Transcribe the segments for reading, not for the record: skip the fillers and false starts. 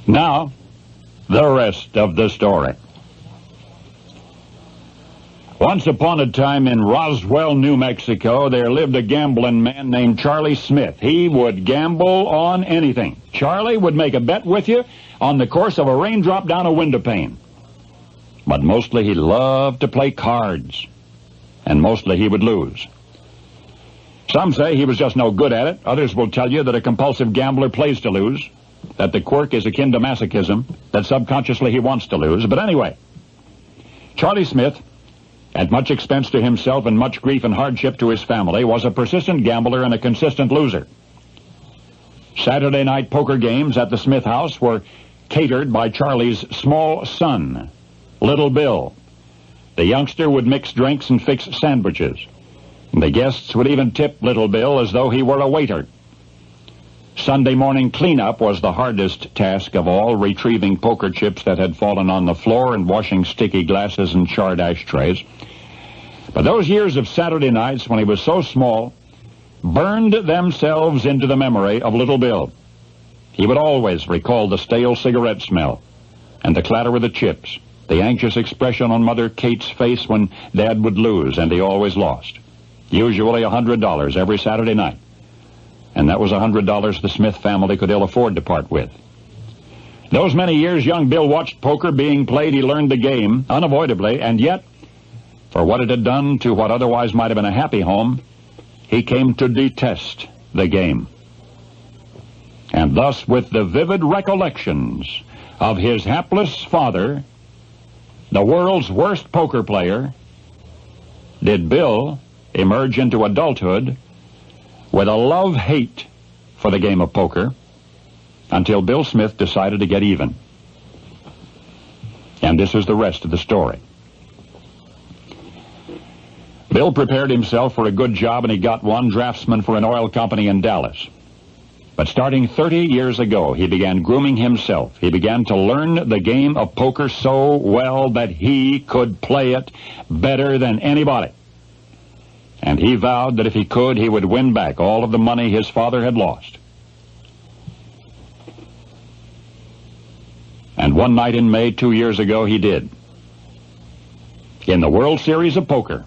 Now, the rest of the story. Once upon a time in Roswell, New Mexico, there lived a gambling man named Charlie Smith. He would gamble on anything. Charlie would make a bet with you on the course of a raindrop down a window pane. But mostly he loved to play cards, and mostly he would lose. Some say he was just no good at it. Others will tell you that a compulsive gambler plays to lose, that the quirk is akin to masochism, that subconsciously he wants to lose. But anyway, Charlie Smith, at much expense to himself and much grief and hardship to his family, was a persistent gambler and a consistent loser. Saturday night poker games at the Smith house were catered by Charlie's small son, Little Bill. The youngster would mix drinks and fix sandwiches. The guests would even tip Little Bill as though he were a waiter. Sunday morning cleanup was the hardest task of all, retrieving poker chips that had fallen on the floor and washing sticky glasses and charred ashtrays. But those years of Saturday nights when he was so small burned themselves into the memory of Little Bill. He would always recall the stale cigarette smell and the clatter of the chips, the anxious expression on Mother Kate's face when Dad would lose, and he always lost. Usually $100 every Saturday night. And that was $100 the Smith family could ill afford to part with. Those many years young Bill watched poker being played. He learned the game unavoidably, and yet, for what it had done to what otherwise might have been a happy home, he came to detest the game. And thus, with the vivid recollections of his hapless father, the world's worst poker player, did Bill emerge into adulthood with a love-hate for the game of poker, until Bill Smith decided to get even. And this is the rest of the story. Bill prepared himself for a good job, and he got one, draftsman for an oil company in Dallas. But starting 30 years ago, he began grooming himself. He began to learn the game of poker so well that he could play it better than anybody. And he vowed that if he could, he would win back all of the money his father had lost. And one night in May 2 years ago, he did. In the World Series of Poker,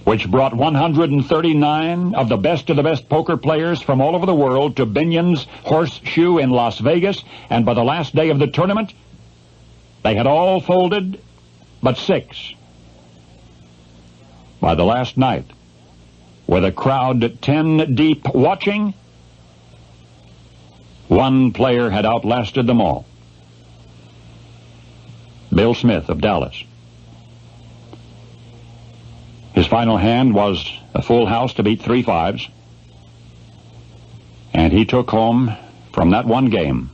which brought 139 of the best poker players from all over the world to Binion's Horseshoe in Las Vegas, and by the last day of the tournament, they had all folded but 6. By the last night, with a crowd 10 deep watching, one player had outlasted them all. Bill Smith of Dallas. His final hand was a full house to beat 3 5s. And he took home from that one game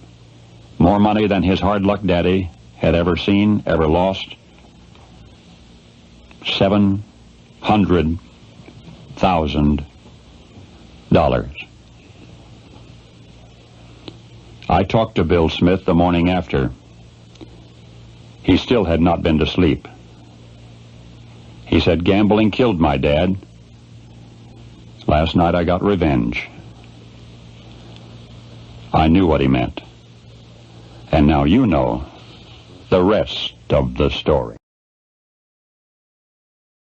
more money than his hard luck daddy had ever seen, ever lost. $700,000. I talked to Bill Smith the morning after. He still had not been to sleep. He said, "Gambling killed my dad. Last night I got revenge." I knew what he meant. And now you know the rest of the story.